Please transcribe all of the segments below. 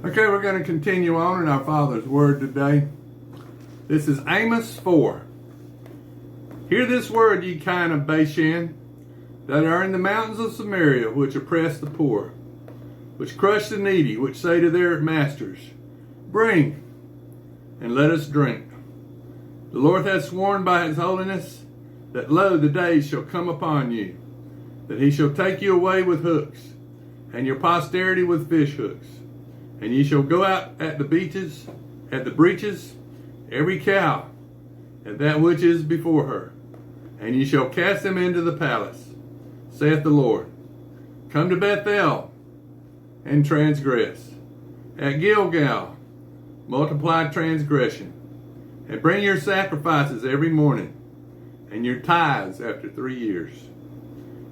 Okay, we're going to continue on in our Father's Word today. This is Amos 4. Hear this word, ye kine of Bashan, that are in the mountains of Samaria, which oppress the poor, which crush the needy, which say to their masters, Bring, and let us drink. The Lord hath sworn by his holiness, that lo, the days shall come upon you, that he shall take you away with hooks, and your posterity with fish hooks. And ye shall go out at the breaches, every cow, and that which is before her, and ye shall cast them into the palace, saith the Lord. Come to Bethel, and transgress. At Gilgal, multiply transgression, and bring your sacrifices every morning, and your tithes after 3 years.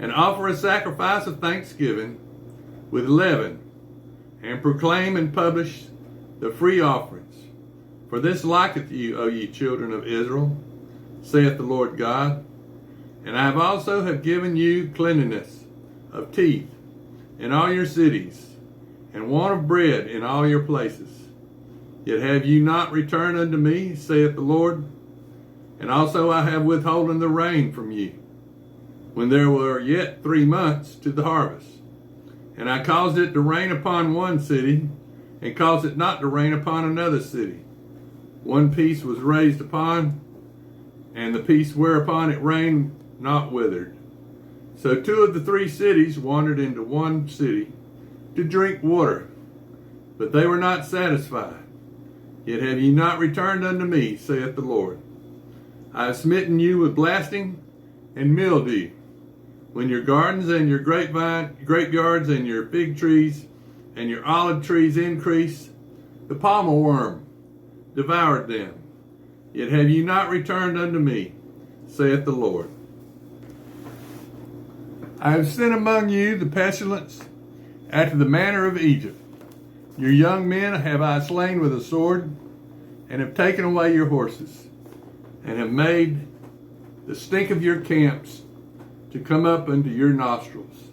And offer a sacrifice of thanksgiving with leaven, and proclaim and publish the free offerings. For this liketh you, O ye children of Israel, saith the Lord God. And I have also have given you cleanliness of teeth in all your cities, and want of bread in all your places. Yet have you not returned unto me, saith the Lord. And also I have withholden the rain from you, when there were yet 3 months to the harvest. And I caused it to rain upon one city, and caused it not to rain upon another city. One piece was raised upon, and the piece whereupon it rained not withered. So 2 of the 3 cities wandered into one city to drink water, but they were not satisfied. Yet have ye not returned unto me, saith the Lord. I have smitten you with blasting and mildew, when your gardens and your grapeyards and your fig trees and your olive trees increase, the palmer worm devoured them. Yet have ye not returned unto me, saith the Lord. I have sent among you the pestilence after the manner of Egypt. Your young men have I slain with a sword, and have taken away your horses, and have made the stink of your camps to come up unto your nostrils.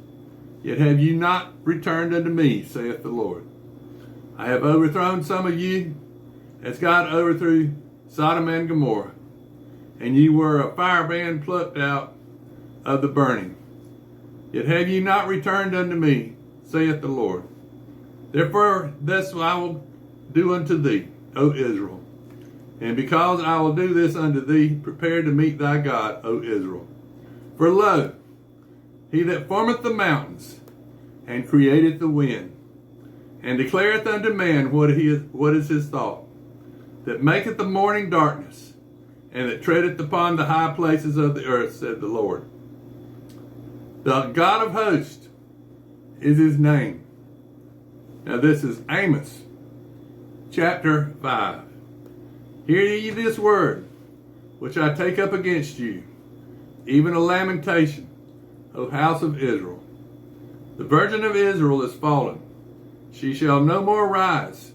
Yet have you not returned unto me, saith the Lord. I have overthrown some of you, as God overthrew Sodom and Gomorrah, and ye were a firebrand plucked out of the burning. Yet have ye not returned unto me, saith the Lord. Therefore this I will do unto thee, O Israel. And because I will do this unto thee, prepare to meet thy God, O Israel. For lo, he that formeth the mountains, and createth the wind, and declareth unto man what is his thought, that maketh the morning darkness, and that treadeth upon the high places of the earth, said the Lord. The God of hosts is his name. Now this is Amos, chapter 5. Hear ye this word, which I take up against you, even a lamentation, O house of Israel. The virgin of Israel is fallen. She shall no more rise.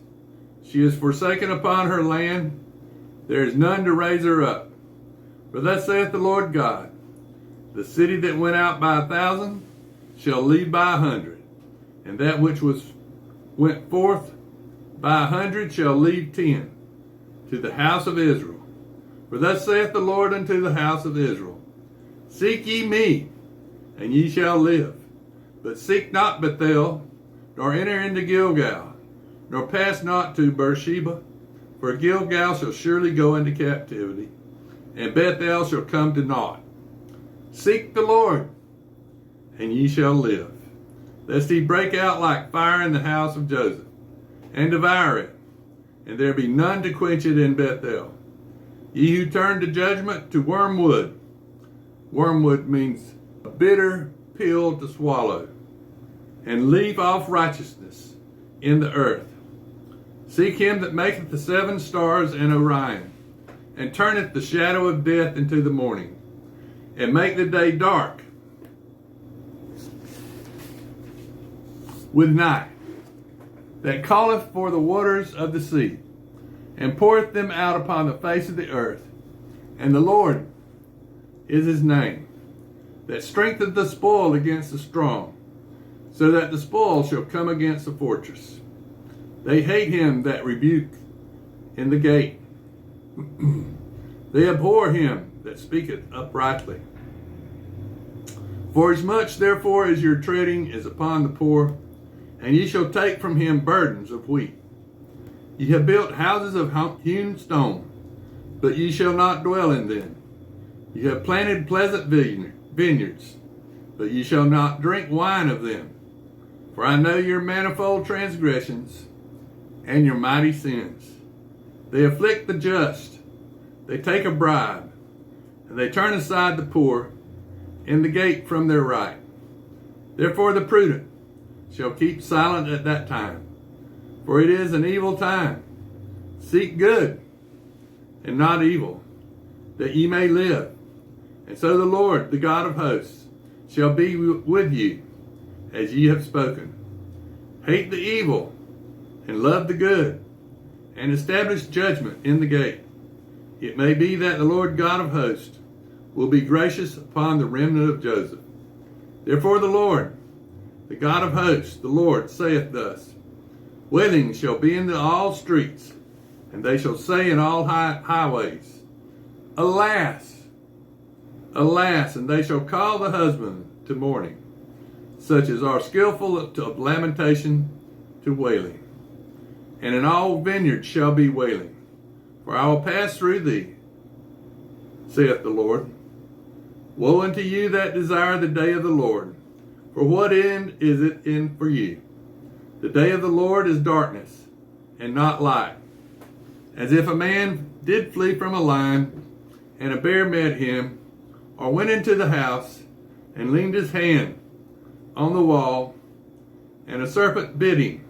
She is forsaken upon her land. There is none to raise her up. For thus saith the Lord God, the city that went out by 1,000 shall leave by 100, and that which went forth by 100 shall leave 10, to the house of Israel. For thus saith the Lord unto the house of Israel, Seek ye me, and ye shall live. But seek not Bethel, nor enter into Gilgal, nor pass not to Beersheba. For Gilgal shall surely go into captivity, and Bethel shall come to naught. Seek the Lord, and ye shall live, lest he break out like fire in the house of Joseph, and devour it, and there be none to quench it in Bethel. Ye who turn to judgment, to wormwood. Wormwood means a bitter pill to swallow, and leave off righteousness in the earth. Seek him that maketh the 7 stars and Orion, and turneth the shadow of death into the morning, and make the day dark with night, that calleth for the waters of the sea, and poureth them out upon the face of the earth. And the Lord is his name, that strengtheneth the spoil against the strong, so that the spoil shall come against the fortress. They hate him that rebuke in the gate. They abhor him that speaketh uprightly. Forasmuch therefore as your treading is upon the poor, and ye shall take from him burdens of wheat. Ye have built houses of hewn stone, but ye shall not dwell in them. Ye have planted pleasant vineyards, but ye shall not drink wine of them. For I know your manifold transgressions and your mighty sins. They afflict the just, they take a bribe, and they turn aside the poor in the gate from their right. Therefore the prudent shall keep silent at that time, for it is an evil time. Seek good and not evil, that ye may live. And so the Lord, the God of hosts, shall be with you as ye have spoken. Hate the evil and love the good, and establish judgment in the gate. It may be that the Lord God of hosts will be gracious upon the remnant of Joseph. Therefore the Lord, the God of hosts, the Lord, saith thus, Wailing shall be in all streets, and they shall say in all highways, Alas! Alas! And they shall call the husband to mourning, such as are skillful of lamentation to wailing. And in all vineyards shall be wailing, for I will pass through thee, saith the Lord. Woe unto you that desire the day of the Lord, for what end is it in for you? The day of the Lord is darkness, and not light. As if a man did flee from a lion, and a bear met him, or went into the house, and leaned his hand on the wall, and a serpent bit him.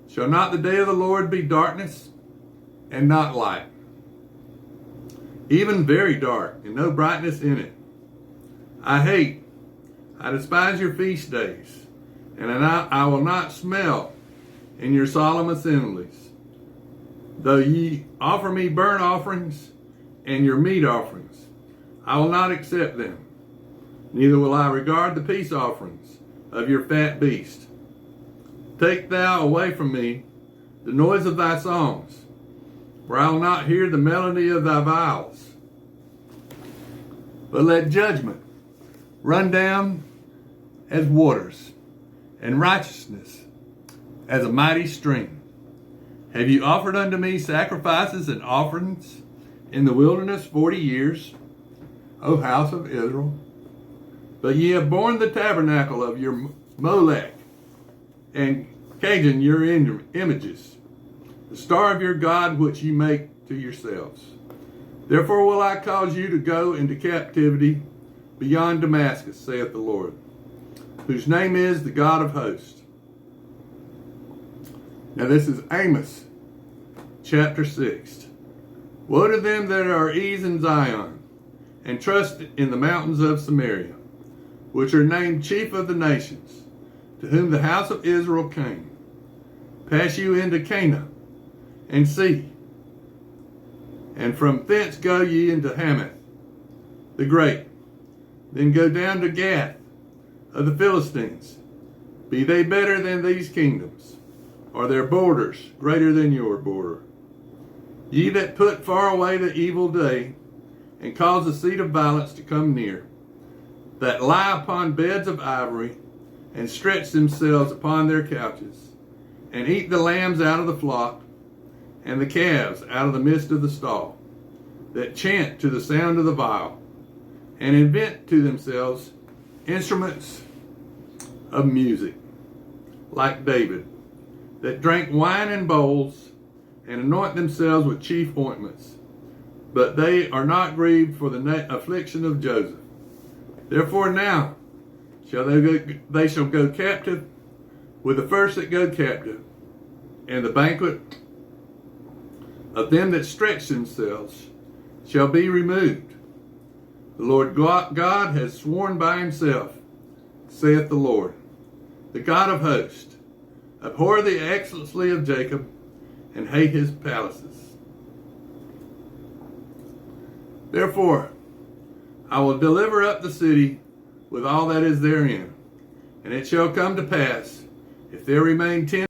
Shall not the day of the Lord be darkness, and not light? Even very dark, and no brightness in it. I despise your feast days, and I will not smell in your solemn assemblies. Though ye offer me burnt offerings and your meat offerings, I will not accept them. Neither will I regard the peace offerings of your fat beast. Take thou away from me the noise of thy songs, for I will not hear the melody of thy viols. But let judgment run down as waters, and righteousness as a mighty stream. Have you offered unto me sacrifices and offerings in the wilderness 40 years, O house of Israel? But ye have borne the tabernacle of your Molech, and Cajun your images, the star of your God which ye make to yourselves. Therefore will I cause you to go into captivity beyond Damascus, saith the Lord, whose name is the God of hosts. Now this is Amos, chapter 6. Woe to them that are ease in Zion, and trust in the mountains of Samaria, which are named chief of the nations, to whom the house of Israel came. Pass you into Cana, and see, and from thence go ye into Hamath the great. Then go down to Gath of the Philistines. Be they better than these kingdoms? Are their borders greater than your border? Ye that put far away the evil day, and cause the seat of violence to come near, that lie upon beds of ivory, and stretch themselves upon their couches, and eat the lambs out of the flock, and the calves out of the midst of the stall, that chant to the sound of the viol, and invent to themselves instruments of music, like David, that drank wine in bowls, and anoint themselves with chief ointments. But they are not grieved for the affliction of Joseph. Therefore now they shall go captive with the first that go captive, and the banquet of them that stretch themselves shall be removed. The Lord God has sworn by himself, saith the Lord, the God of hosts, abhor the excellency of Jacob, and hate his palaces. Therefore, I will deliver up the city with all that is therein, and it shall come to pass, if there remain 10